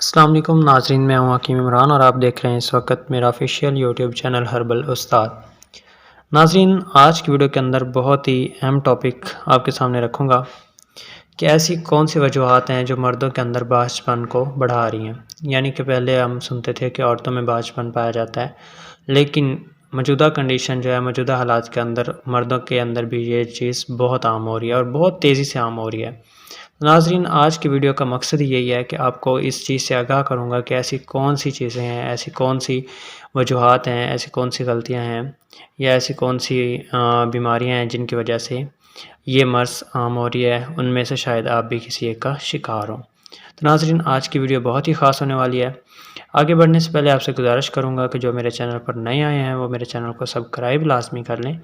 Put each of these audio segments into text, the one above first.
السلام علیکم ناظرین، میں ہوں حکیم عمران اور آپ دیکھ رہے ہیں اس وقت میرا آفیشیل یوٹیوب چینل ہربل استاد۔ ناظرین، آج کی ویڈیو کے اندر بہت ہی اہم ٹاپک آپ کے سامنے رکھوں گا کہ ایسی کون سی وجوہات ہیں جو مردوں کے اندر بانجھ پن کو بڑھا رہی ہیں۔ یعنی کہ پہلے ہم سنتے تھے کہ عورتوں میں بانجھ پن پایا جاتا ہے، لیکن موجودہ کنڈیشن جو ہے، موجودہ حالات کے اندر مردوں کے اندر بھی یہ چیز بہت عام ہو رہی ہے اور بہت تیزی سے عام ہو رہی ہے۔ ناظرین، آج کی ویڈیو کا مقصد یہی ہے کہ آپ کو اس چیز سے آگاہ کروں گا کہ ایسی کون سی چیزیں ہیں، ایسی کون سی وجوہات ہیں، ایسی کون سی غلطیاں ہیں یا ایسی کون سی بیماریاں ہیں جن کی وجہ سے یہ مرض عام ہو رہی ہے، ان میں سے شاید آپ بھی کسی ایک کا شکار ہوں۔ تو ناظرین، آج کی ویڈیو بہت ہی خاص ہونے والی ہے۔ آگے بڑھنے سے پہلے آپ سے گزارش کروں گا کہ جو میرے چینل پر نئے آئے ہیں وہ میرے چینل کو سبسکرائب لازمی کر لیں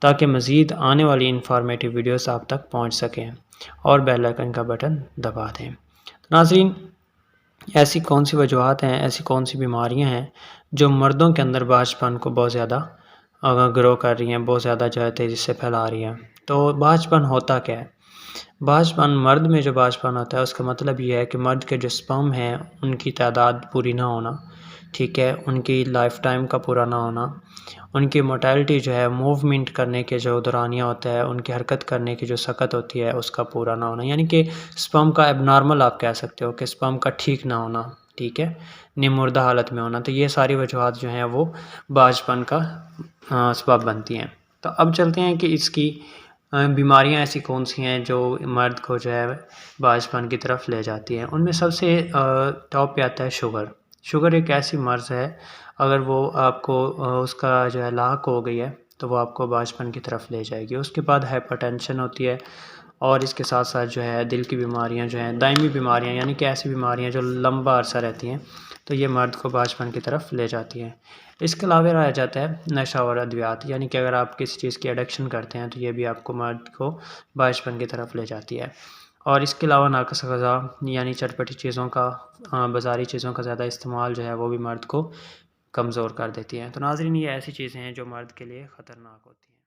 تاکہ مزید آنے والی انفارمیٹیو ویڈیوز آپ تک پہنچ سکیں اور بیل آئیکن کا بٹن دبا دیں۔ ناظرین، ایسی کون سی وجوہات ہیں، ایسی کون سی بیماریاں ہیں جو مردوں کے اندر بانجھ پن کو بہت زیادہ گرو کر رہی ہیں، بہت زیادہ جو ہے تیزی سے پھیلا رہی ہیں؟ تو بانجھ پن ہوتا کیا ہے؟ بانجھ پن، مرد میں جو بانجھ پن ہوتا ہے اس کا مطلب یہ ہے کہ مرد کے جو سپرم ہیں ان کی تعداد پوری نہ ہونا، ٹھیک ہے، ان کی لائف ٹائم کا پورا نہ ہونا، ان کی موٹیلٹی جو ہے، موومنٹ کرنے کے جو دورانیہ ہوتا ہے، ان کی حرکت کرنے کی جو سکت ہوتی ہے اس کا پورا نہ ہونا، یعنی کہ سپرم کا اب نارمل آپ کہہ سکتے ہو کہ سپرم کا ٹھیک نہ ہونا، ٹھیک ہے، نیم مردہ حالت میں ہونا۔ تو یہ ساری وجوہات جو ہیں وہ بانجھ پن کا سبب بنتی ہیں۔ تو اب چلتے ہیں کہ اس کی بیماریاں ایسی کون سی ہیں جو مرد کو جو ہے بانجھ پن کی طرف لے جاتی ہیں۔ ان میں سب سے ٹاپ پہ آتا ہے شوگر۔ شوگر ایک ایسی مرض ہے، اگر وہ آپ کو اس کا جو ہے لاحق ہو گئی ہے تو وہ آپ کو بانجھ پن کی طرف لے جائے گی۔ اس کے بعد ہائپر ٹینشن ہوتی ہے اور اس کے ساتھ ساتھ جو ہے دل کی بیماریاں جو ہیں، دائمی بیماریاں، یعنی کہ ایسی بیماریاں جو لمبا عرصہ رہتی ہیں، تو یہ مرد کو بانجھ پن کی طرف لے جاتی ہیں۔ اس کے علاوہ رہ جاتا ہے نشہ اور ادویات، یعنی کہ اگر آپ کسی چیز کی ایڈکشن کرتے ہیں تو یہ بھی آپ کو مرد کو بانجھ پن کی طرف لے جاتی ہے۔ اور اس کے علاوہ ناقص غذا، یعنی چٹپٹی چیزوں کا، بازاری چیزوں کا زیادہ استعمال جو ہے وہ بھی مرد کو کمزور کر دیتی ہیں۔ تو ناظرین، یہ ایسی چیزیں ہیں جو مرد کے لیے خطرناک ہوتی ہیں۔